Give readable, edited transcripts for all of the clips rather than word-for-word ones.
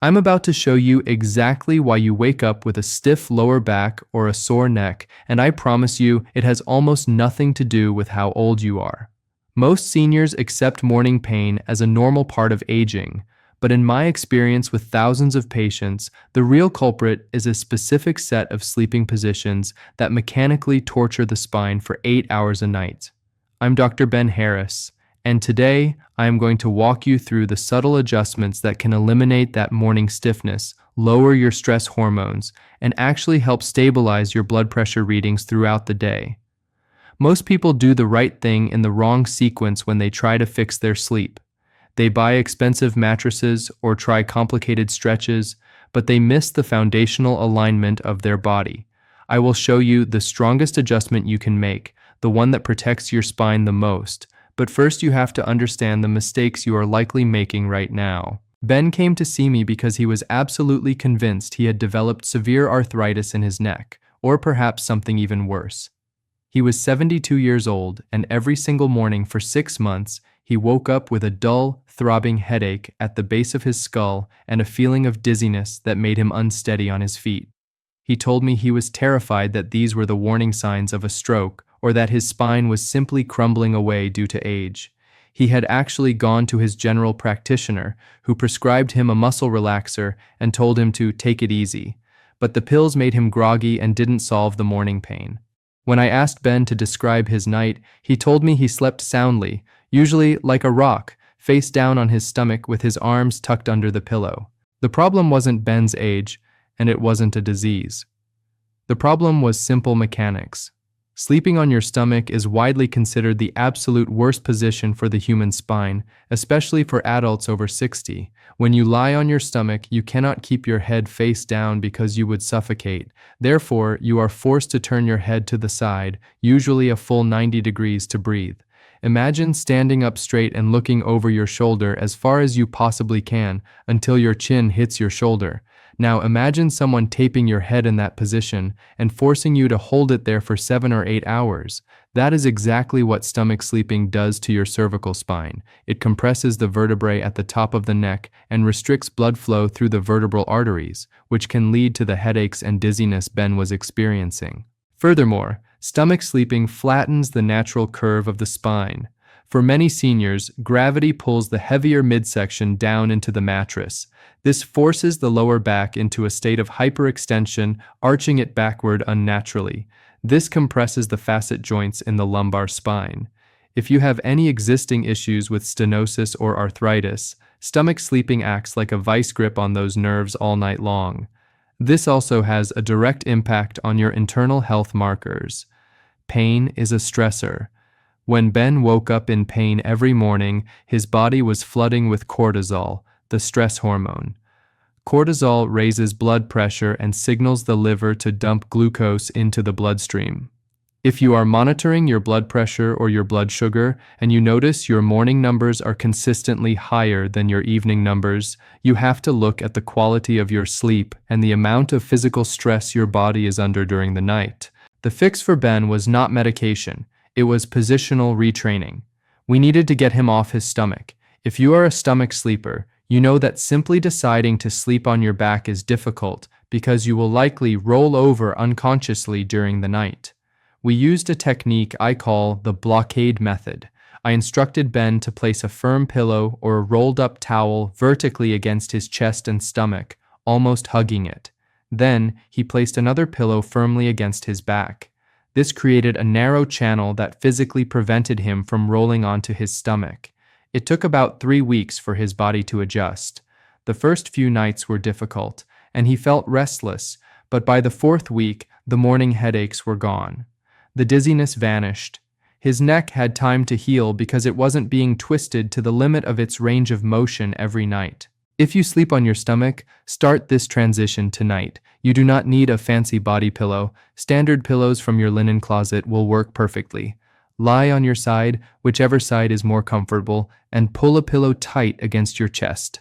I'm about to show you exactly why you wake up with a stiff lower back or a sore neck, and I promise you it has almost nothing to do with how old you are. Most seniors accept morning pain as a normal part of aging, but in my experience with thousands of patients, the real culprit is a specific set of sleeping positions that mechanically torture the spine for 8 hours a night. I'm Dr. Ben Harris, and today I am going to walk you through the subtle adjustments that can eliminate that morning stiffness, lower your stress hormones, and actually help stabilize your blood pressure readings throughout the day. Most people do the right thing in the wrong sequence when they try to fix their sleep. They buy expensive mattresses or try complicated stretches, but they miss the foundational alignment of their body. I will show you the strongest adjustment you can make, the one that protects your spine the most. But first you have to understand the mistakes you are likely making right now. Ben came to see me because he was absolutely convinced he had developed severe arthritis in his neck, or perhaps something even worse. He was 72 years old, and every single morning for 6 months, he woke up with a dull, throbbing headache at the base of his skull and a feeling of dizziness that made him unsteady on his feet. He told me he was terrified that these were the warning signs of a stroke, or that his spine was simply crumbling away due to age. He had actually gone to his general practitioner, who prescribed him a muscle relaxer and told him to take it easy. But the pills made him groggy and didn't solve the morning pain. When I asked Ben to describe his night, he told me he slept soundly, usually like a rock, face down on his stomach with his arms tucked under the pillow. The problem wasn't Ben's age, and it wasn't a disease. The problem was simple mechanics. Sleeping on your stomach is widely considered the absolute worst position for the human spine, especially for adults over 60. When you lie on your stomach, you cannot keep your head face down because you would suffocate. Therefore, you are forced to turn your head to the side, usually a full 90 degrees, to breathe. Imagine standing up straight and looking over your shoulder as far as you possibly can until your chin hits your shoulder. Now imagine someone taping your head in that position and forcing you to hold it there for 7 or 8 hours. That is exactly what stomach sleeping does to your cervical spine. It compresses the vertebrae at the top of the neck and restricts blood flow through the vertebral arteries, which can lead to the headaches and dizziness Ben was experiencing. Furthermore, stomach sleeping flattens the natural curve of the spine. For many seniors, gravity pulls the heavier midsection down into the mattress. This forces the lower back into a state of hyperextension, arching it backward unnaturally. This compresses the facet joints in the lumbar spine. If you have any existing issues with stenosis or arthritis, stomach sleeping acts like a vice grip on those nerves all night long. This also has a direct impact on your internal health markers. Pain is a stressor. When Ben woke up in pain every morning, his body was flooding with cortisol, the stress hormone. Cortisol raises blood pressure and signals the liver to dump glucose into the bloodstream. If you are monitoring your blood pressure or your blood sugar, and you notice your morning numbers are consistently higher than your evening numbers, you have to look at the quality of your sleep and the amount of physical stress your body is under during the night. The fix for Ben was not medication. It was positional retraining. We needed to get him off his stomach. If you are a stomach sleeper, you know that simply deciding to sleep on your back is difficult because you will likely roll over unconsciously during the night. We used a technique I call the blockade method. I instructed Ben to place a firm pillow or a rolled-up towel vertically against his chest and stomach, almost hugging it. Then, he placed another pillow firmly against his back. This created a narrow channel that physically prevented him from rolling onto his stomach. It took about 3 weeks for his body to adjust. The first few nights were difficult, and he felt restless, but by the 4th week, the morning headaches were gone. The dizziness vanished. His neck had time to heal because it wasn't being twisted to the limit of its range of motion every night. If you sleep on your stomach, start this transition tonight. You do not need a fancy body pillow. Standard pillows from your linen closet will work perfectly. Lie on your side, whichever side is more comfortable, and pull a pillow tight against your chest.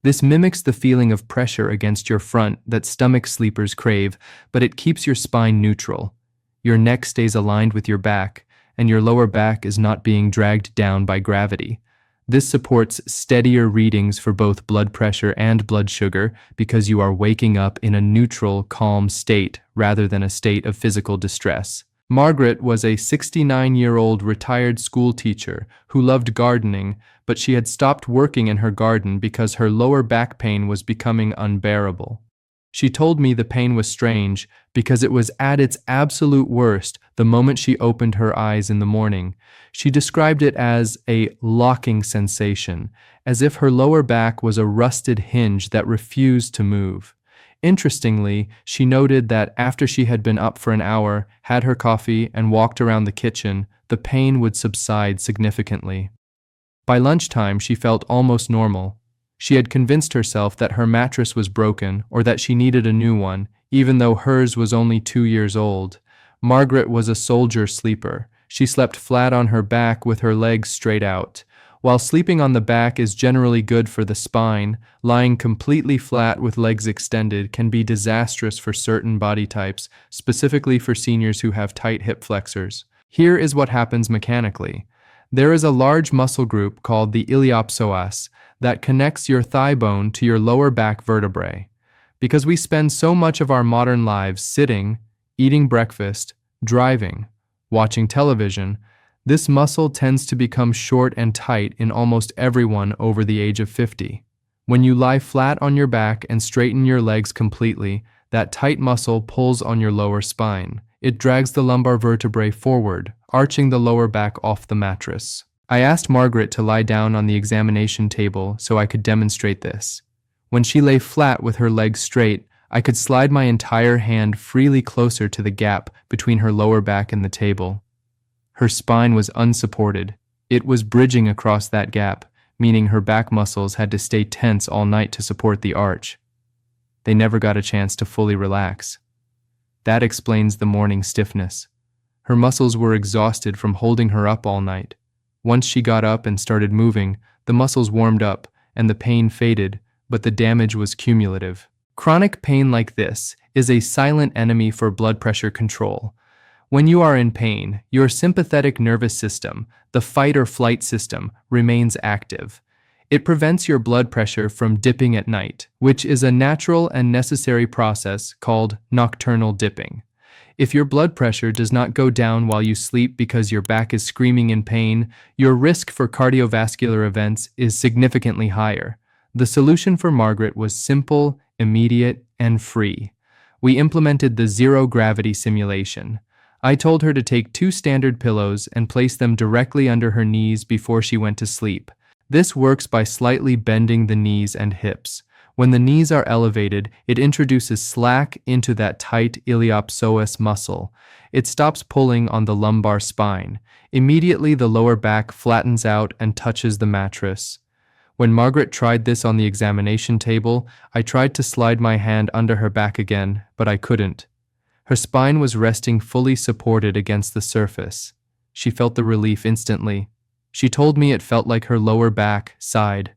This mimics the feeling of pressure against your front that stomach sleepers crave, but it keeps your spine neutral. Your neck stays aligned with your back, and your lower back is not being dragged down by gravity. This supports steadier readings for both blood pressure and blood sugar because you are waking up in a neutral, calm state rather than a state of physical distress. Margaret was a 69-year-old retired school teacher who loved gardening, but she had stopped working in her garden because her lower back pain was becoming unbearable. She told me the pain was strange because it was at its absolute worst the moment she opened her eyes in the morning. She described it as a locking sensation, as if her lower back was a rusted hinge that refused to move. Interestingly, she noted that after she had been up for an hour, had her coffee, and walked around the kitchen, the pain would subside significantly. By lunchtime, she felt almost normal. She had convinced herself that her mattress was broken or that she needed a new one, even though hers was only 2 years old. Margaret was a soldier sleeper. She slept flat on her back with her legs straight out. While sleeping on the back is generally good for the spine, lying completely flat with legs extended can be disastrous for certain body types, specifically for seniors who have tight hip flexors. Here is what happens mechanically. There is a large muscle group called the iliopsoas that connects your thigh bone to your lower back vertebrae. Because we spend so much of our modern lives sitting, eating breakfast, driving, watching television, this muscle tends to become short and tight in almost everyone over the age of 50. When you lie flat on your back and straighten your legs completely, that tight muscle pulls on your lower spine. It drags the lumbar vertebrae forward, arching the lower back off the mattress. I asked Margaret to lie down on the examination table so I could demonstrate this. When she lay flat with her legs straight, I could slide my entire hand freely closer to the gap between her lower back and the table. Her spine was unsupported. It was bridging across that gap, meaning her back muscles had to stay tense all night to support the arch. They never got a chance to fully relax. That explains the morning stiffness. Her muscles were exhausted from holding her up all night. Once she got up and started moving, the muscles warmed up and the pain faded, but the damage was cumulative. Chronic pain like this is a silent enemy for blood pressure control. When you are in pain, your sympathetic nervous system, the fight or flight system, remains active. It prevents your blood pressure from dipping at night, which is a natural and necessary process called nocturnal dipping. If your blood pressure does not go down while you sleep because your back is screaming in pain, your risk for cardiovascular events is significantly higher. The solution for Margaret was simple, immediate, and free. We implemented the zero-gravity simulation. I told her to take 2 standard pillows and place them directly under her knees before she went to sleep. This works by slightly bending the knees and hips. When the knees are elevated, it introduces slack into that tight iliopsoas muscle. It stops pulling on the lumbar spine. Immediately, the lower back flattens out and touches the mattress. When Margaret tried this on the examination table, I tried to slide my hand under her back again, but I couldn't. Her spine was resting fully supported against the surface. She felt the relief instantly. She told me it felt like her lower back sighed.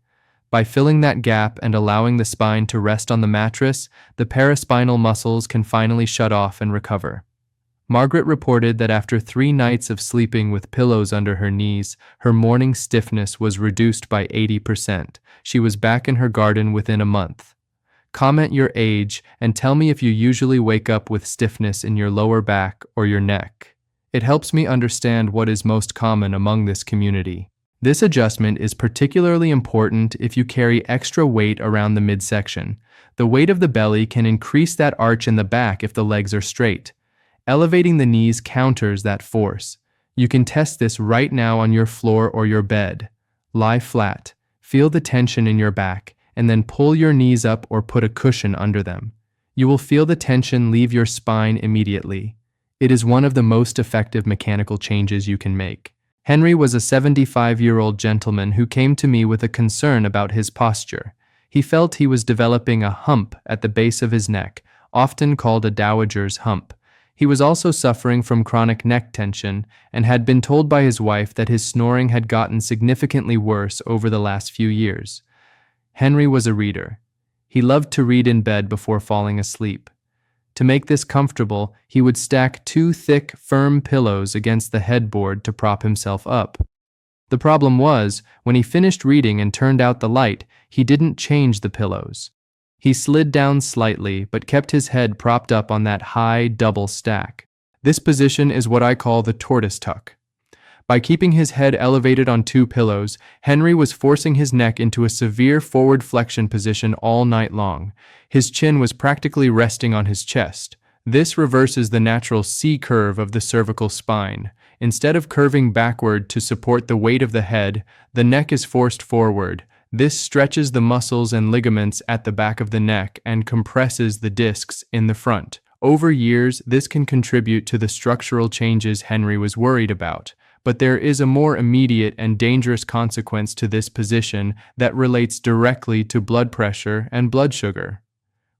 By filling that gap and allowing the spine to rest on the mattress, the paraspinal muscles can finally shut off and recover. Margaret reported that after 3 nights of sleeping with pillows under her knees, her morning stiffness was reduced by 80%. She was back in her garden within a month. Comment your age and tell me if you usually wake up with stiffness in your lower back or your neck. It helps me understand what is most common among this community. This adjustment is particularly important if you carry extra weight around the midsection. The weight of the belly can increase that arch in the back if the legs are straight. Elevating the knees counters that force. You can test this right now on your floor or your bed. Lie flat, feel the tension in your back, and then pull your knees up or put a cushion under them. You will feel the tension leave your spine immediately. It is one of the most effective mechanical changes you can make. Henry was a 75-year-old gentleman who came to me with a concern about his posture. He felt he was developing a hump at the base of his neck, often called a dowager's hump. He was also suffering from chronic neck tension and had been told by his wife that his snoring had gotten significantly worse over the last few years. Henry was a reader. He loved to read in bed before falling asleep. To make this comfortable, he would stack 2 thick, firm pillows against the headboard to prop himself up. The problem was, when he finished reading and turned out the light, he didn't change the pillows. He slid down slightly, but kept his head propped up on that high double stack. This position is what I call the tortoise tuck. By keeping his head elevated on two pillows, Henry was forcing his neck into a severe forward flexion position all night long. His chin was practically resting on his chest. This reverses the natural C curve of the cervical spine. Instead of curving backward to support the weight of the head, the neck is forced forward. This stretches the muscles and ligaments at the back of the neck and compresses the discs in the front. Over years, this can contribute to the structural changes Henry was worried about. But there is a more immediate and dangerous consequence to this position that relates directly to blood pressure and blood sugar.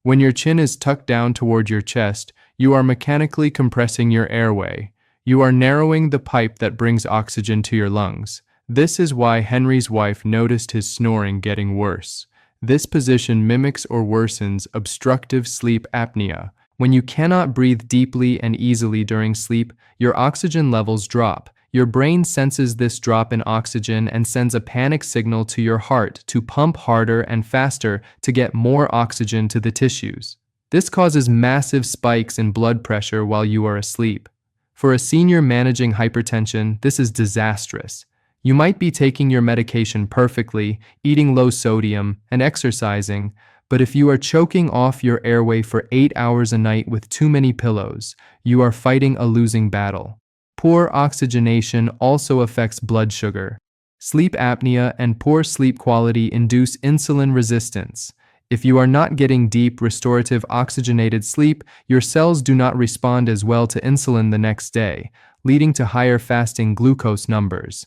When your chin is tucked down toward your chest, you are mechanically compressing your airway. You are narrowing the pipe that brings oxygen to your lungs. This is why Henry's wife noticed his snoring getting worse. This position mimics or worsens obstructive sleep apnea. When you cannot breathe deeply and easily during sleep, your oxygen levels drop. Your brain senses this drop in oxygen and sends a panic signal to your heart to pump harder and faster to get more oxygen to the tissues. This causes massive spikes in blood pressure while you are asleep. For a senior managing hypertension, this is disastrous. You might be taking your medication perfectly, eating low sodium, and exercising, but if you are choking off your airway for 8 hours a night with too many pillows, you are fighting a losing battle. Poor oxygenation also affects blood sugar. Sleep apnea and poor sleep quality induce insulin resistance. If you are not getting deep, restorative, oxygenated sleep, your cells do not respond as well to insulin the next day, leading to higher fasting glucose numbers.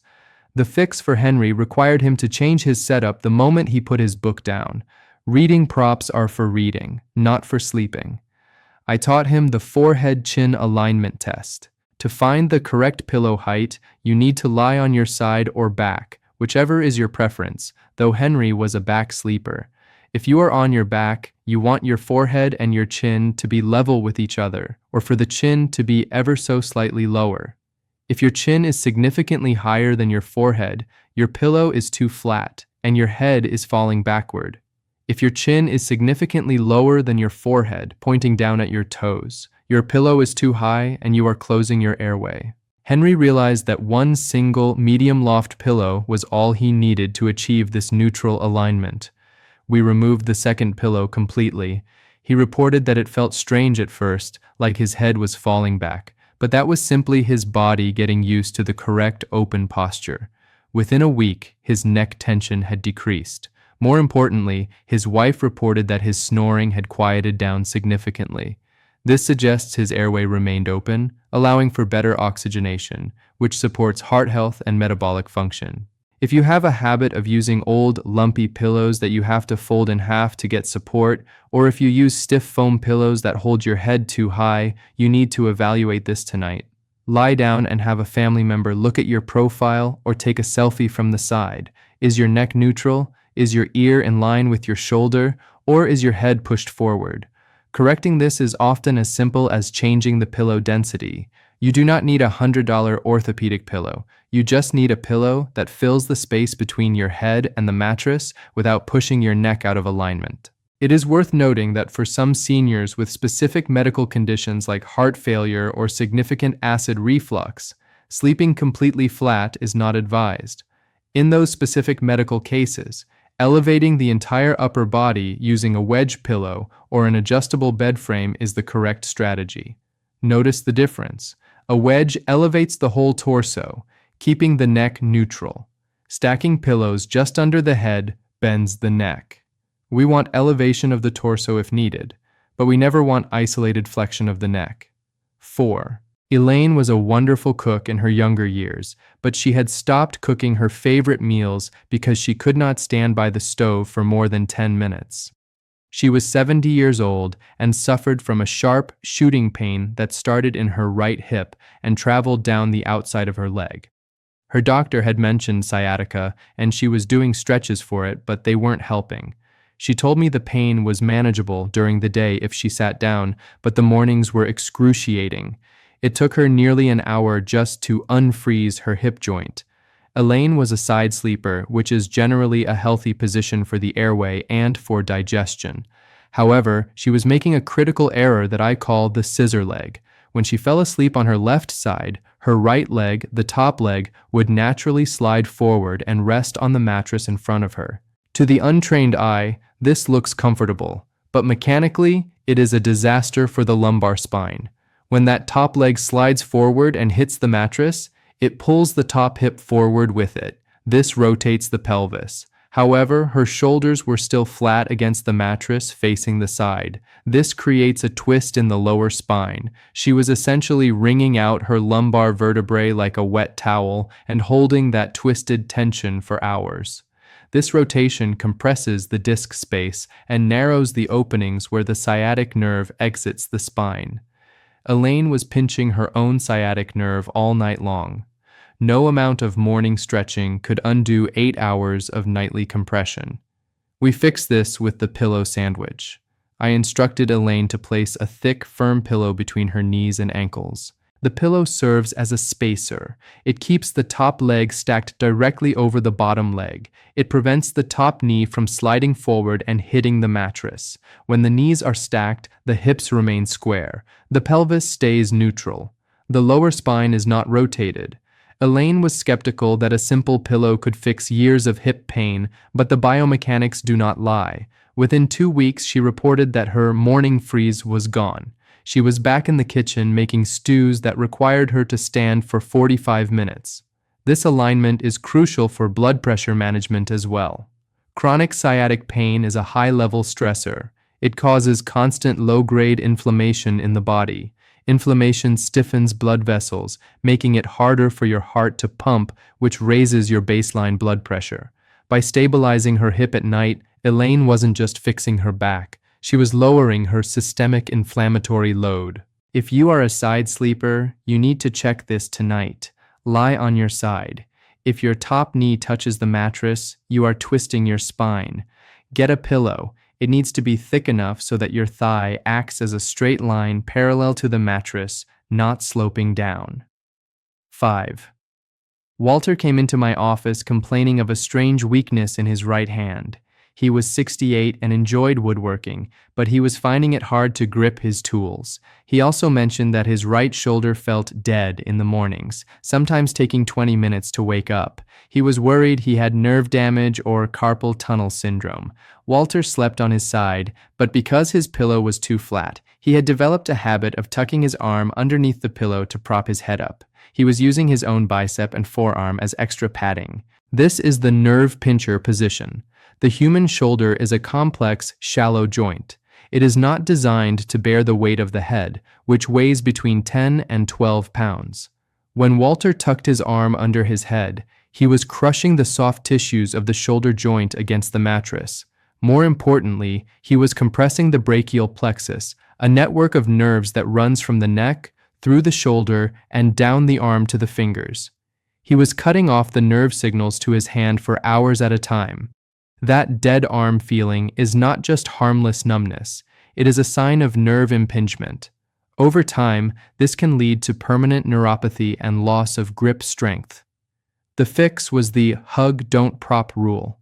The fix for Henry required him to change his setup the moment he put his book down. Reading props are for reading, not for sleeping. I taught him the forehead-chin alignment test. To find the correct pillow height, you need to lie on your side or back, whichever is your preference, though Henry was a back sleeper. If you are on your back, you want your forehead and your chin to be level with each other, or for the chin to be ever so slightly lower. If your chin is significantly higher than your forehead, your pillow is too flat, and your head is falling backward. If your chin is significantly lower than your forehead, pointing down at your toes, your pillow is too high and you are closing your airway. Henry realized that one single medium loft pillow was all he needed to achieve this neutral alignment. We removed the second pillow completely. He reported that it felt strange at first, like his head was falling back, but that was simply his body getting used to the correct open posture. Within a week, his neck tension had decreased. More importantly, his wife reported that his snoring had quieted down significantly. This suggests his airway remained open, allowing for better oxygenation, which supports heart health and metabolic function. If you have a habit of using old, lumpy pillows that you have to fold in half to get support, or if you use stiff foam pillows that hold your head too high, you need to evaluate this tonight. Lie down and have a family member look at your profile or take a selfie from the side. Is your neck neutral? Is your ear in line with your shoulder? Or is your head pushed forward? Correcting this is often as simple as changing the pillow density. You do not need a $100 orthopedic pillow. You just need a pillow that fills the space between your head and the mattress without pushing your neck out of alignment. It is worth noting that for some seniors with specific medical conditions like heart failure or significant acid reflux, sleeping completely flat is not advised. In those specific medical cases, elevating the entire upper body using a wedge pillow or an adjustable bed frame is the correct strategy. Notice the difference. A wedge elevates the whole torso, keeping the neck neutral. Stacking pillows just under the head bends the neck. We want elevation of the torso if needed, but we never want isolated flexion of the neck. 4. Elaine was a wonderful cook in her younger years, but she had stopped cooking her favorite meals because she could not stand by the stove for more than 10 minutes. She was 70 years old and suffered from a sharp shooting pain that started in her right hip and traveled down the outside of her leg. Her doctor had mentioned sciatica and she was doing stretches for it, but they weren't helping. She told me the pain was manageable during the day if she sat down, but the mornings were excruciating. It took her nearly an hour just to unfreeze her hip joint. Elaine was a side sleeper, which is generally a healthy position for the airway and for digestion. However, she was making a critical error that I call the scissor leg. When she fell asleep on her left side, her right leg, the top leg, would naturally slide forward and rest on the mattress in front of her. To the untrained eye, this looks comfortable, but mechanically, it is a disaster for the lumbar spine. When that top leg slides forward and hits the mattress, it pulls the top hip forward with it. This rotates the pelvis. However, her shoulders were still flat against the mattress facing the side. This creates a twist in the lower spine. She was essentially wringing out her lumbar vertebrae like a wet towel and holding that twisted tension for hours. This rotation compresses the disc space and narrows the openings where the sciatic nerve exits the spine. Elaine was pinching her own sciatic nerve all night long. No amount of morning stretching could undo 8 hours of nightly compression. We fixed this with the pillow sandwich. I instructed Elaine to place a thick, firm pillow between her knees and ankles. The pillow serves as a spacer. It keeps the top leg stacked directly over the bottom leg. It prevents the top knee from sliding forward and hitting the mattress. When the knees are stacked, the hips remain square. The pelvis stays neutral. The lower spine is not rotated. Elaine was skeptical that a simple pillow could fix years of hip pain, but the biomechanics do not lie. Within 2 weeks, she reported that her morning freeze was gone. She was back in the kitchen making stews that required her to stand for 45 minutes. This alignment is crucial for blood pressure management as well. Chronic sciatic pain is a high-level stressor. It causes constant low-grade inflammation in the body. Inflammation stiffens blood vessels, making it harder for your heart to pump, which raises your baseline blood pressure. By stabilizing her hip at night, Elaine wasn't just fixing her back. She was lowering her systemic inflammatory load. If you are a side sleeper, you need to check this tonight. Lie on your side. If your top knee touches the mattress, you are twisting your spine. Get a pillow. It needs to be thick enough so that your thigh acts as a straight line parallel to the mattress, not sloping down. 5. Walter came into my office complaining of a strange weakness in his right hand. He was 68 and enjoyed woodworking, but he was finding it hard to grip his tools. He also mentioned that his right shoulder felt dead in the mornings, sometimes taking 20 minutes to wake up. He was worried he had nerve damage or carpal tunnel syndrome. Walter slept on his side, but because his pillow was too flat, he had developed a habit of tucking his arm underneath the pillow to prop his head up. He was using his own bicep and forearm as extra padding. This is the nerve pincher position. The human shoulder is a complex, shallow joint. It is not designed to bear the weight of the head, which weighs between 10 and 12 pounds. When Walter tucked his arm under his head, he was crushing the soft tissues of the shoulder joint against the mattress. More importantly, he was compressing the brachial plexus, a network of nerves that runs from the neck, through the shoulder, and down the arm to the fingers. He was cutting off the nerve signals to his hand for hours at a time. That dead arm feeling is not just harmless numbness, it is a sign of nerve impingement. Over time, this can lead to permanent neuropathy and loss of grip strength. The fix was the hug, don't prop rule.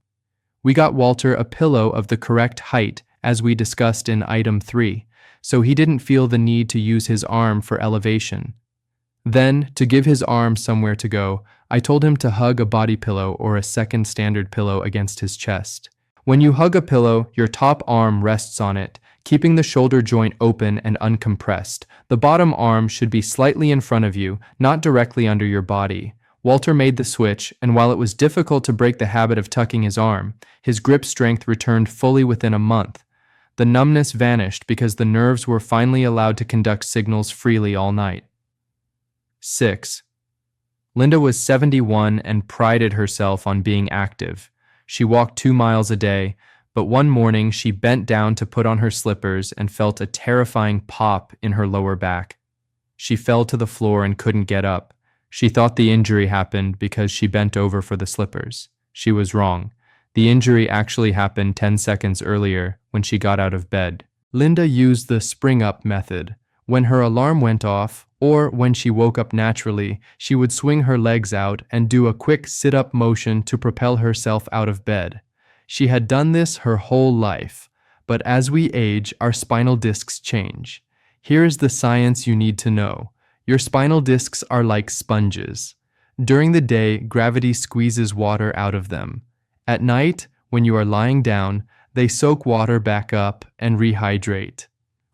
We got Walter a pillow of the correct height, as we discussed in item 3, so he didn't feel the need to use his arm for elevation. Then, to give his arm somewhere to go, I told him to hug a body pillow or a second standard pillow against his chest. When you hug a pillow, your top arm rests on it, keeping the shoulder joint open and uncompressed. The bottom arm should be slightly in front of you, not directly under your body. Walter made the switch, and while it was difficult to break the habit of tucking his arm, his grip strength returned fully within a month. The numbness vanished because the nerves were finally allowed to conduct signals freely all night. 6. Linda was 71 and prided herself on being active. She walked 2 miles a day, but one morning she bent down to put on her slippers and felt a terrifying pop in her lower back. She fell to the floor and couldn't get up. She thought the injury happened because she bent over for the slippers. She was wrong. The injury actually happened 10 seconds earlier when she got out of bed. Linda used the spring-up method. When her alarm went off, Or when she woke up naturally, she would swing her legs out and do a quick sit-up motion to propel herself out of bed. She had done this her whole life, but as we age, our spinal discs change. Here is the science you need to know. Your spinal discs are like sponges. During the day, gravity squeezes water out of them. At night, when you are lying down, they soak water back up and rehydrate.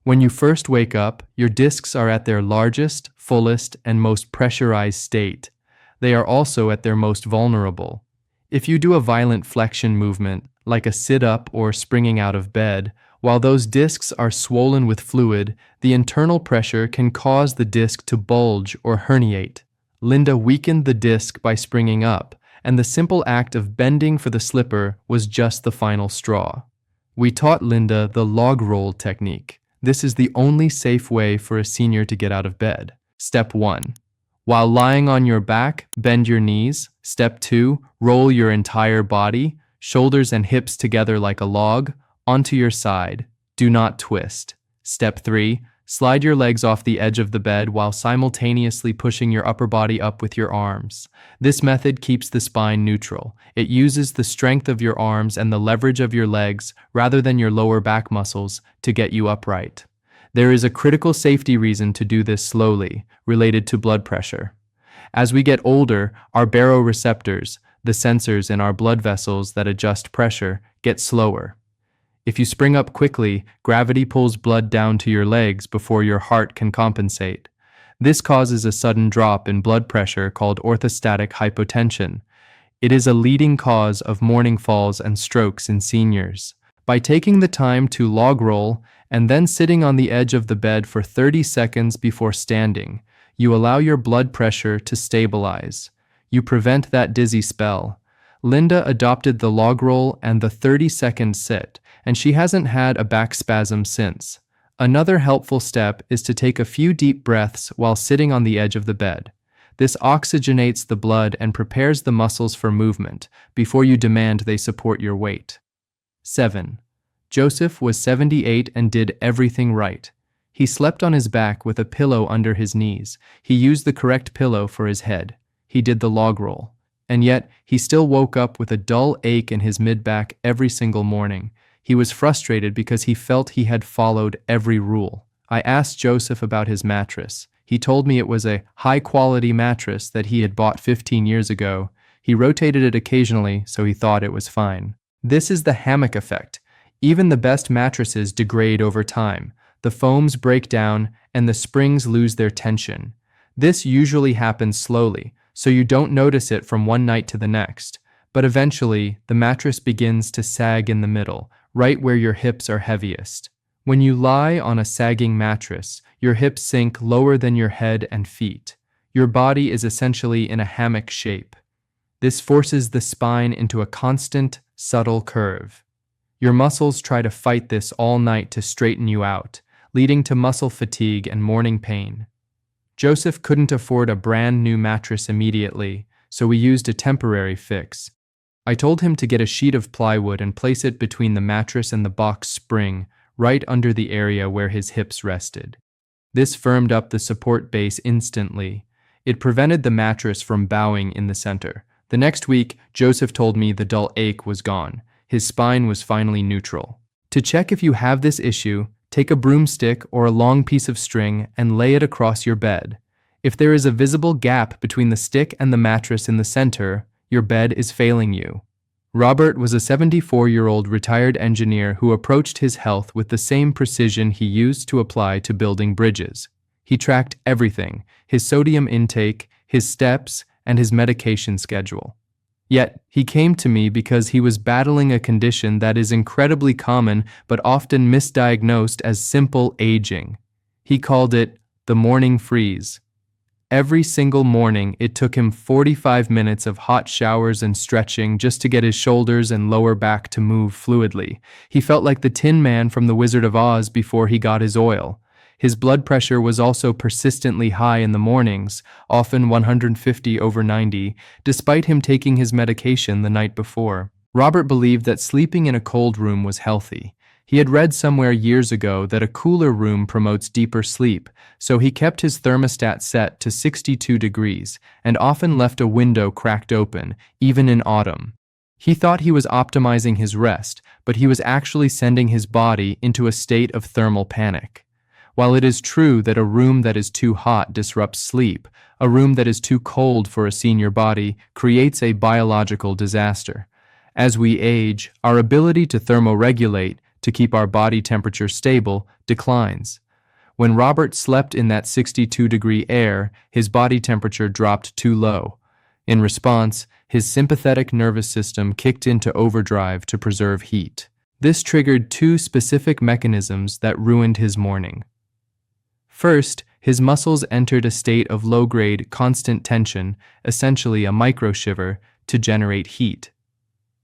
When you first wake up, your discs are at their largest, fullest, and most pressurized state. They are also at their most vulnerable. If you do a violent flexion movement, like a sit-up or springing out of bed, while those discs are swollen with fluid, the internal pressure can cause the disc to bulge or herniate. Linda weakened the disc by springing up, and the simple act of bending for the slipper was just the final straw. We taught Linda the log roll technique. This is the only safe way for a senior to get out of bed. Step 1. While lying on your back, bend your knees. Step 2. Roll your entire body, shoulders and hips together like a log, onto your side. Do not twist. Step 3. Slide your legs off the edge of the bed while simultaneously pushing your upper body up with your arms. This method keeps the spine neutral. It uses the strength of your arms and the leverage of your legs rather than your lower back muscles to get you upright. There is a critical safety reason to do this slowly, related to blood pressure. As we get older, our baroreceptors, the sensors in our blood vessels that adjust pressure, get slower. If you spring up quickly, gravity pulls blood down to your legs before your heart can compensate. This causes a sudden drop in blood pressure called orthostatic hypotension. It is a leading cause of morning falls and strokes in seniors. By taking the time to log roll and then sitting on the edge of the bed for 30 seconds before standing, you allow your blood pressure to stabilize. You prevent that dizzy spell. Linda adopted the log roll and the 30-second sit, and she hasn't had a back spasm since. Another helpful step is to take a few deep breaths while sitting on the edge of the bed. This oxygenates the blood and prepares the muscles for movement before you demand they support your weight. 7. Joseph was 78 and did everything right. He slept on his back with a pillow under his knees. He used the correct pillow for his head. He did the log roll. And yet, he still woke up with a dull ache in his mid-back every single morning. He was frustrated because he felt he had followed every rule. I asked Joseph about his mattress. He told me it was a high-quality mattress that he had bought 15 years ago. He rotated it occasionally, so he thought it was fine. This is the hammock effect. Even the best mattresses degrade over time. The foams break down, and the springs lose their tension. This usually happens slowly, so you don't notice it from one night to the next. But eventually, the mattress begins to sag in the middle, right where your hips are heaviest. When you lie on a sagging mattress, your hips sink lower than your head and feet. Your body is essentially in a hammock shape. This forces the spine into a constant, subtle curve. Your muscles try to fight this all night to straighten you out, leading to muscle fatigue and morning pain. Joseph couldn't afford a brand new mattress immediately, so we used a temporary fix. I told him to get a sheet of plywood and place it between the mattress and the box spring, right under the area where his hips rested. This firmed up the support base instantly. It prevented the mattress from bowing in the center. The next week, Joseph told me the dull ache was gone. His spine was finally neutral. To check if you have this issue, take a broomstick or a long piece of string and lay it across your bed. If there is a visible gap between the stick and the mattress in the center, your bed is failing you. Robert was a 74-year-old retired engineer who approached his health with the same precision he used to apply to building bridges. He tracked everything: his sodium intake, his steps, and his medication schedule. Yet, he came to me because he was battling a condition that is incredibly common but often misdiagnosed as simple aging. He called it the morning freeze. Every single morning, it took him 45 minutes of hot showers and stretching just to get his shoulders and lower back to move fluidly. He felt like the Tin Man from The Wizard of Oz before he got his oil. His blood pressure was also persistently high in the mornings, often 150/90, despite him taking his medication the night before. Robert believed that sleeping in a cold room was healthy. He had read somewhere years ago that a cooler room promotes deeper sleep, so he kept his thermostat set to 62 degrees and often left a window cracked open, even in autumn. He thought he was optimizing his rest, but he was actually sending his body into a state of thermal panic. While it is true that a room that is too hot disrupts sleep, a room that is too cold for a senior body creates a biological disaster. As we age, our ability to thermoregulate, to keep our body temperature stable, declines. When Robert slept in that 62-degree air, his body temperature dropped too low. In response, his sympathetic nervous system kicked into overdrive to preserve heat. This triggered two specific mechanisms that ruined his morning. First, his muscles entered a state of low-grade, constant tension, essentially a microshiver, to generate heat.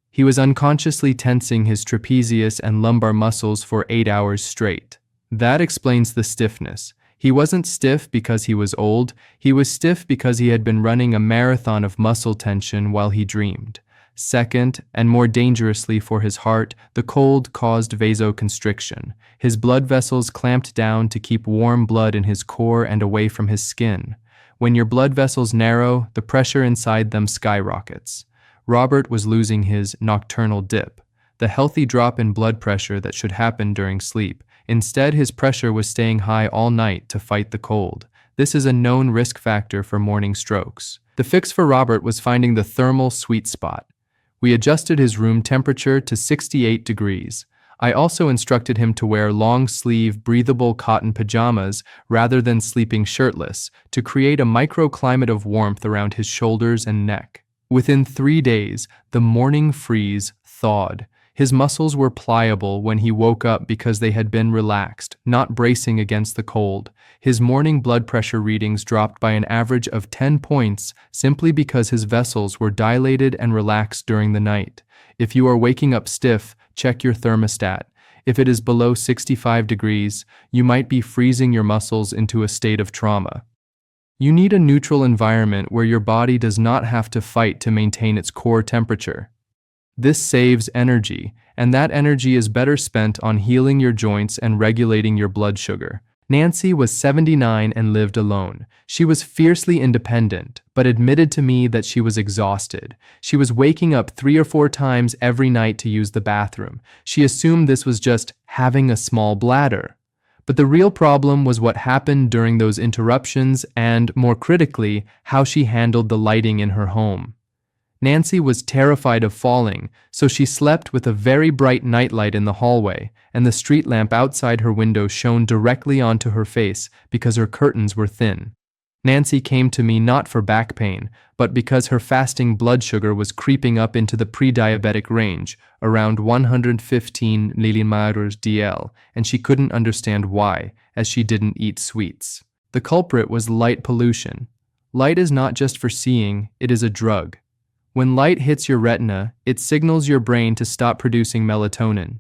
He was unconsciously tensing his trapezius and lumbar muscles for 8 hours straight. That explains the stiffness. He wasn't stiff because he was old, he was stiff because he had been running a marathon of muscle tension while he dreamed. Second, and more dangerously for his heart, the cold caused vasoconstriction. His blood vessels clamped down to keep warm blood in his core and away from his skin. When your blood vessels narrow, the pressure inside them skyrockets. Robert was losing his nocturnal dip, the healthy drop in blood pressure that should happen during sleep. Instead, his pressure was staying high all night to fight the cold. This is a known risk factor for morning strokes. The fix for Robert was finding the thermal sweet spot. We adjusted his room temperature to 68 degrees. I also instructed him to wear long-sleeve, breathable cotton pajamas rather than sleeping shirtless to create a microclimate of warmth around his shoulders and neck. Within 3 days, the morning freeze thawed. His muscles were pliable when he woke up because they had been relaxed, not bracing against the cold. His morning blood pressure readings dropped by an average of 10 points simply because his vessels were dilated and relaxed during the night. If you are waking up stiff, check your thermostat. If it is below 65 degrees, you might be freezing your muscles into a state of trauma. You need a neutral environment where your body does not have to fight to maintain its core temperature. This saves energy, and that energy is better spent on healing your joints and regulating your blood sugar. Nancy was 79 and lived alone. She was fiercely independent, but admitted to me that she was exhausted. She was waking up 3 or 4 times every night to use the bathroom. She assumed this was just having a small bladder. But the real problem was what happened during those interruptions and, more critically, how she handled the lighting in her home. Nancy was terrified of falling, so she slept with a very bright nightlight in the hallway, and the street lamp outside her window shone directly onto her face because her curtains were thin. Nancy came to me not for back pain, but because her fasting blood sugar was creeping up into the pre-diabetic range, around 115 mmHg, and she couldn't understand why, as she didn't eat sweets. The culprit was light pollution. Light is not just for seeing, it is a drug. When light hits your retina, it signals your brain to stop producing melatonin.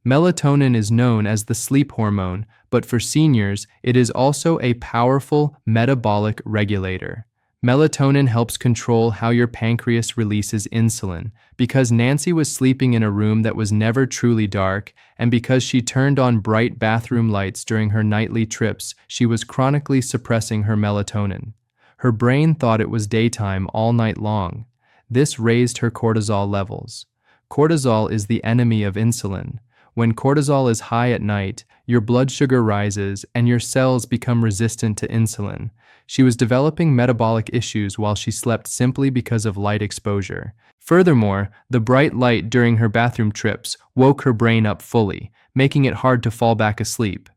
Melatonin is known as the sleep hormone, but for seniors, it is also a powerful metabolic regulator. Melatonin helps control how your pancreas releases insulin. Because Nancy was sleeping in a room that was never truly dark, and because she turned on bright bathroom lights during her nightly trips, she was chronically suppressing her melatonin. Her brain thought it was daytime all night long. This raised her cortisol levels. Cortisol is the enemy of insulin. When cortisol is high at night, your blood sugar rises and your cells become resistant to insulin. She was developing metabolic issues while she slept simply because of light exposure. Furthermore, the bright light during her bathroom trips woke her brain up fully, making it hard to fall back asleep.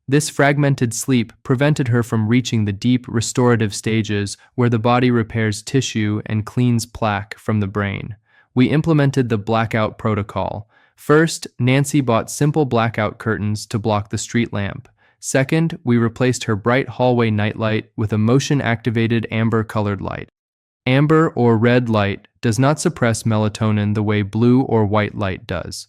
This fragmented sleep prevented her from reaching the deep restorative stages where the body repairs tissue and cleans plaque from the brain. We implemented the blackout protocol. First, Nancy bought simple blackout curtains to block the street lamp. Second, we replaced her bright hallway nightlight with a motion-activated amber-colored light. Amber or red light does not suppress melatonin the way blue or white light does.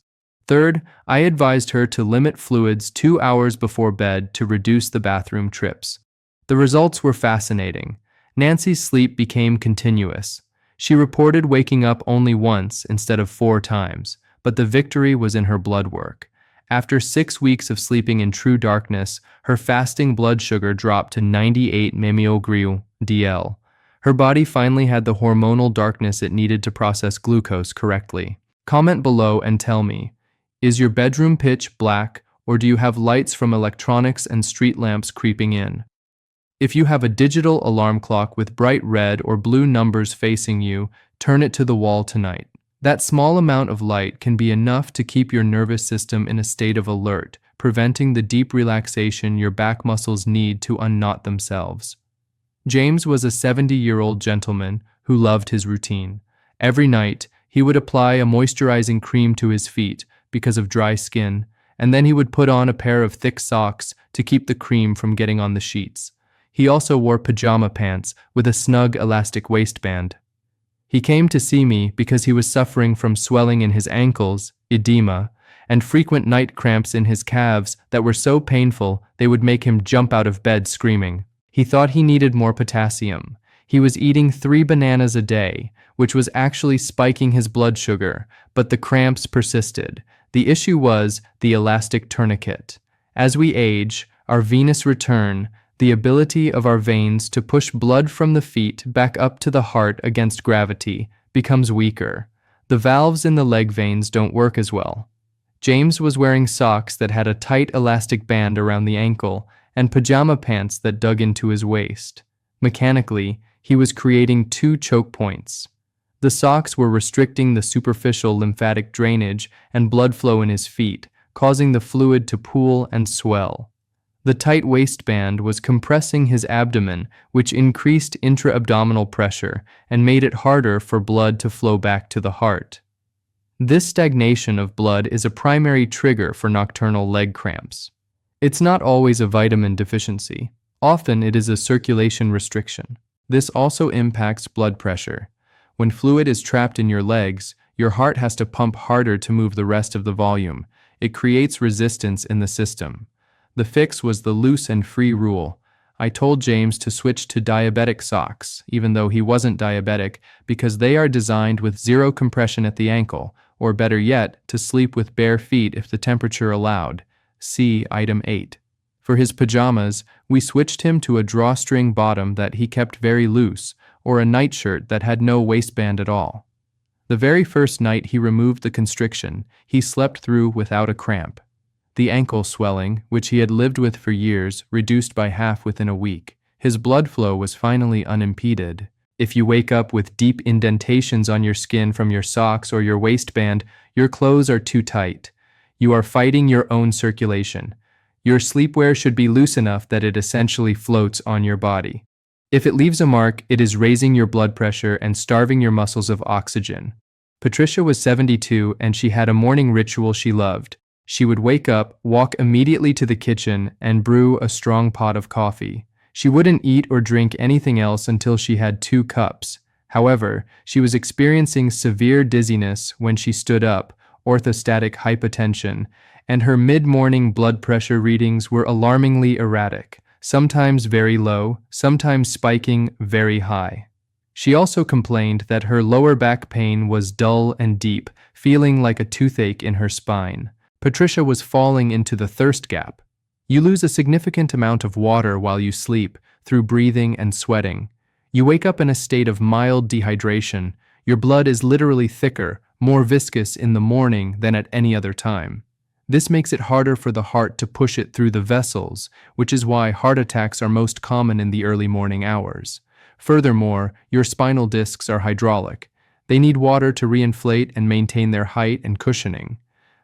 Third, I advised her to limit fluids 2 hours before bed to reduce the bathroom trips. The results were fascinating. Nancy's sleep became continuous. She reported waking up only once instead of 4 times, but the victory was in her blood work. After 6 weeks of sleeping in true darkness, her fasting blood sugar dropped to 98 mmol DL. Her body finally had the hormonal darkness it needed to process glucose correctly. Comment below and tell me, is your bedroom pitch black, or do you have lights from electronics and street lamps creeping in? If you have a digital alarm clock with bright red or blue numbers facing you, turn it to the wall tonight. That small amount of light can be enough to keep your nervous system in a state of alert, preventing the deep relaxation your back muscles need to unknot themselves. James was a 70-year-old gentleman who loved his routine. Every night, he would apply a moisturizing cream to his feet because of dry skin, and then he would put on a pair of thick socks to keep the cream from getting on the sheets. He also wore pajama pants with a snug elastic waistband. He came to see me because he was suffering from swelling in his ankles, edema, and frequent night cramps in his calves that were so painful they would make him jump out of bed screaming. He thought he needed more potassium. He was eating 3 bananas a day, which was actually spiking his blood sugar, but the cramps persisted. The issue was the elastic tourniquet. As we age, our venous return, the ability of our veins to push blood from the feet back up to the heart against gravity, becomes weaker. The valves in the leg veins don't work as well. James was wearing socks that had a tight elastic band around the ankle and pajama pants that dug into his waist. Mechanically, he was creating 2 choke points. The socks were restricting the superficial lymphatic drainage and blood flow in his feet, causing the fluid to pool and swell. The tight waistband was compressing his abdomen, which increased intra-abdominal pressure and made it harder for blood to flow back to the heart. This stagnation of blood is a primary trigger for nocturnal leg cramps. It's not always a vitamin deficiency. Often it is a circulation restriction. This also impacts blood pressure. When fluid is trapped in your legs, your heart has to pump harder to move the rest of the volume. It creates resistance in the system. The fix was the loose and free rule. I told James to switch to diabetic socks, even though he wasn't diabetic, because they are designed with 0 compression at the ankle, or better yet, to sleep with bare feet if the temperature allowed. See item 8. For his pajamas, we switched him to a drawstring bottom that he kept very loose, or a nightshirt that had no waistband at all. The very first night he removed the constriction, he slept through without a cramp. The ankle swelling, which he had lived with for years, reduced by half within a week. His blood flow was finally unimpeded. If you wake up with deep indentations on your skin from your socks or your waistband, your clothes are too tight. You are fighting your own circulation. Your sleepwear should be loose enough that it essentially floats on your body. If it leaves a mark, it is raising your blood pressure and starving your muscles of oxygen. Patricia was 72 and she had a morning ritual she loved. She would wake up, walk immediately to the kitchen, and brew a strong pot of coffee. She wouldn't eat or drink anything else until she had 2 cups. However, she was experiencing severe dizziness when she stood up, orthostatic hypotension, and her mid-morning blood pressure readings were alarmingly erratic, sometimes very low, sometimes spiking very high. She also complained that her lower back pain was dull and deep, feeling like a toothache in her spine. Patricia was falling into the thirst gap. You lose a significant amount of water while you sleep, through breathing and sweating. You wake up in a state of mild dehydration. Your blood is literally thicker, more viscous in the morning than at any other time. This makes it harder for the heart to push it through the vessels, which is why heart attacks are most common in the early morning hours. Furthermore, your spinal discs are hydraulic. They need water to reinflate and maintain their height and cushioning.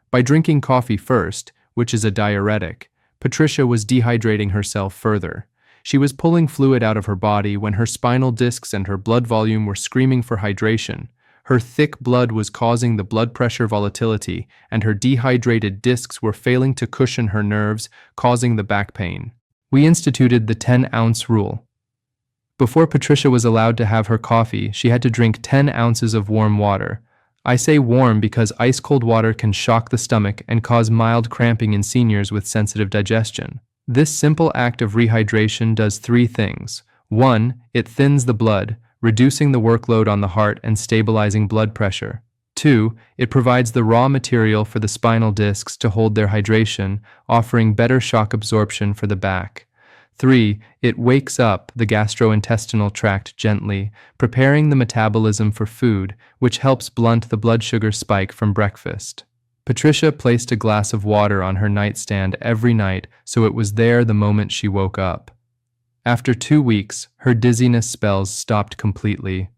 By drinking coffee first, which is a diuretic, Patricia was dehydrating herself further. She was pulling fluid out of her body when her spinal discs and her blood volume were screaming for hydration. Her thick blood was causing the blood pressure volatility, and her dehydrated discs were failing to cushion her nerves, causing the back pain. We instituted the 10-ounce rule. Before Patricia was allowed to have her coffee, she had to drink 10 ounces of warm water. I say warm because ice-cold water can shock the stomach and cause mild cramping in seniors with sensitive digestion. This simple act of rehydration does 3 things. 1, it thins the blood, reducing the workload on the heart and stabilizing blood pressure. 2. It provides the raw material for the spinal discs to hold their hydration, offering better shock absorption for the back. 3. It wakes up the gastrointestinal tract gently, preparing the metabolism for food, which helps blunt the blood sugar spike from breakfast. Patricia placed a glass of water on her nightstand every night, so it was there the moment she woke up. After 2 weeks, her dizziness spells stopped completely.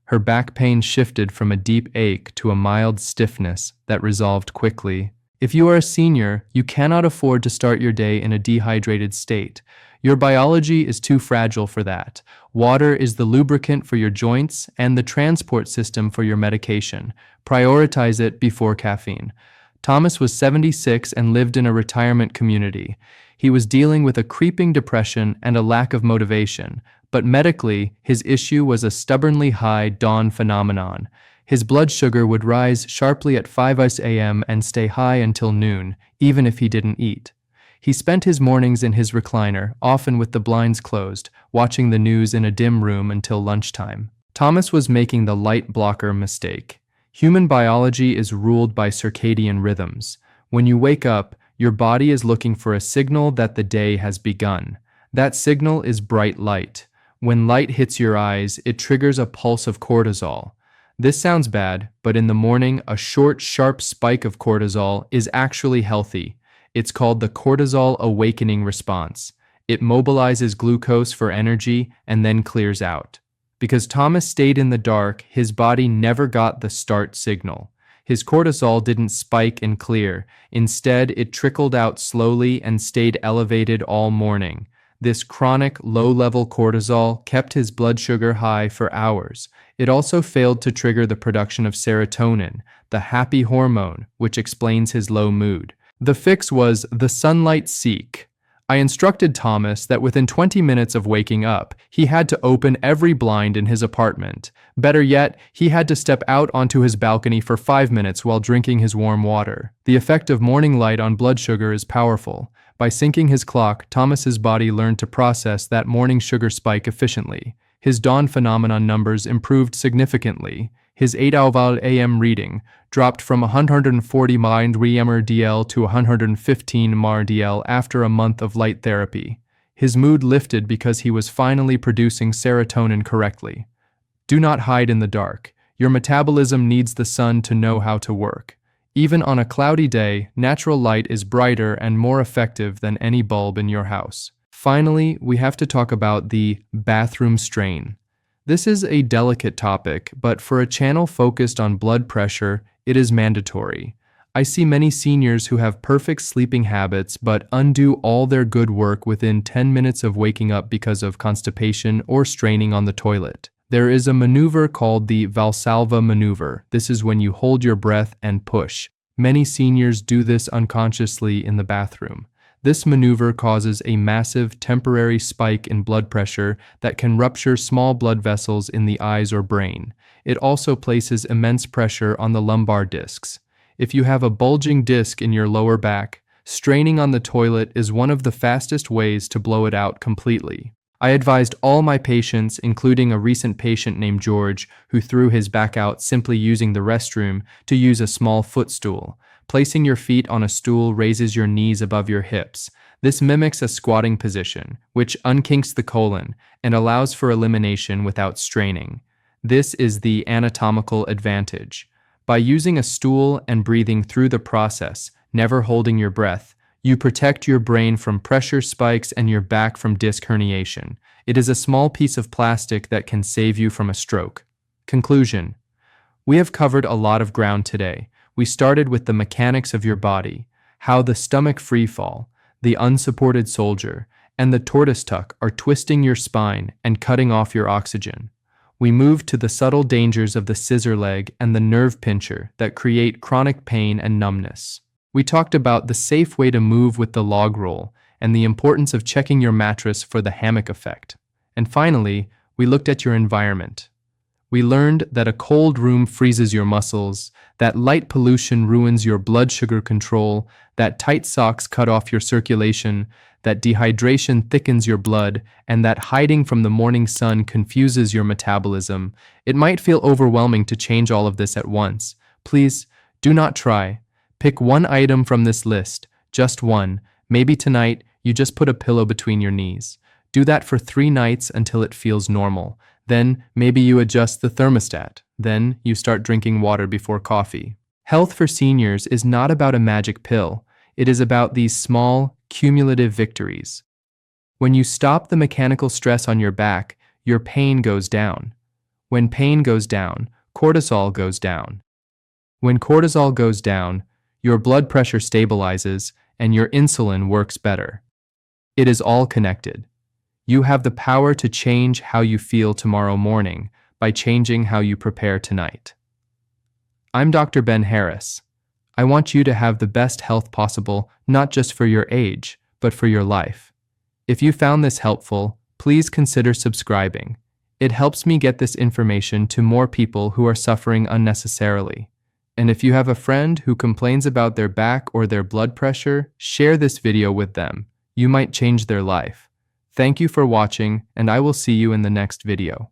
Her back pain shifted from a deep ache to a mild stiffness that resolved quickly. If you are a senior, you cannot afford to start your day in a dehydrated state. Your biology is too fragile for that. Water is the lubricant for your joints and the transport system for your medication. Prioritize it before caffeine. Thomas was 76 and lived in a retirement community. He was dealing with a creeping depression and a lack of motivation, but medically, his issue was a stubbornly high dawn phenomenon. His blood sugar would rise sharply at 5 a.m. and stay high until noon, even if he didn't eat. He spent his mornings in his recliner, often with the blinds closed, watching the news in a dim room until lunchtime. Thomas was making the light blocker mistake. Human biology is ruled by circadian rhythms. When you wake up, your body is looking for a signal that the day has begun. That signal is bright light. When light hits your eyes, it triggers a pulse of cortisol. This sounds bad, but in the morning, a short, sharp spike of cortisol is actually healthy. It's called the cortisol awakening response. It mobilizes glucose for energy and then clears out. Because Thomas stayed in the dark, his body never got the start signal. His cortisol didn't spike and clear. Instead, it trickled out slowly and stayed elevated all morning. This chronic, low-level cortisol kept his blood sugar high for hours. It also failed to trigger the production of serotonin, the happy hormone, which explains his low mood. The fix was the sunlight seek. I instructed Thomas that within 20 minutes of waking up, he had to open every blind in his apartment. Better yet, he had to step out onto his balcony for 5 minutes while drinking his warm water. The effect of morning light on blood sugar is powerful. By syncing his clock, Thomas's body learned to process that morning sugar spike efficiently. His dawn phenomenon numbers improved significantly. His 8-hour AM reading dropped from 140 mRDL to 115 mRDL after a month of light therapy. His mood lifted because he was finally producing serotonin correctly. Do not hide in the dark. Your metabolism needs the sun to know how to work. Even on a cloudy day, natural light is brighter and more effective than any bulb in your house. Finally, we have to talk about the bathroom strain. This is a delicate topic, but for a channel focused on blood pressure, it is mandatory. I see many seniors who have perfect sleeping habits but undo all their good work within 10 minutes of waking up because of constipation or straining on the toilet. There is a maneuver called the Valsalva maneuver. This is when you hold your breath and push. Many seniors do this unconsciously in the bathroom. This maneuver causes a massive temporary spike in blood pressure that can rupture small blood vessels in the eyes or brain. It also places immense pressure on the lumbar discs. If you have a bulging disc in your lower back, straining on the toilet is one of the fastest ways to blow it out completely. I advised all my patients, including a recent patient named George, who threw his back out simply using the restroom, to use a small footstool. Placing your feet on a stool raises your knees above your hips. This mimics a squatting position, which unkinks the colon and allows for elimination without straining. This is the anatomical advantage. By using a stool and breathing through the process, never holding your breath, you protect your brain from pressure spikes and your back from disc herniation. It is a small piece of plastic that can save you from a stroke. Conclusion. We have covered a lot of ground today. We started with the mechanics of your body, how the stomach freefall, the unsupported soldier, and the tortoise tuck are twisting your spine and cutting off your oxygen. We moved to the subtle dangers of the scissor leg and the nerve pincher that create chronic pain and numbness. We talked about the safe way to move with the log roll and the importance of checking your mattress for the hammock effect. And finally, we looked at your environment. We learned that a cold room freezes your muscles, that light pollution ruins your blood sugar control, that tight socks cut off your circulation, that dehydration thickens your blood, and that hiding from the morning sun confuses your metabolism. It might feel overwhelming to change all of this at once. Please, do not try. Pick one item from this list, just one. Maybe tonight, you just put a pillow between your knees. Do that for 3 nights until it feels normal. Then, maybe you adjust the thermostat. Then, you start drinking water before coffee. Health for seniors is not about a magic pill. It is about these small, cumulative victories. When you stop the mechanical stress on your back, your pain goes down. When pain goes down, cortisol goes down. When cortisol goes down, your blood pressure stabilizes and your insulin works better. It is all connected. You have the power to change how you feel tomorrow morning by changing how you prepare tonight. I'm Dr. Ben Harris. I want you to have the best health possible, not just for your age, but for your life. If you found this helpful, please consider subscribing. It helps me get this information to more people who are suffering unnecessarily. And if you have a friend who complains about their back or their blood pressure, share this video with them. You might change their life. Thank you for watching, and I will see you in the next video.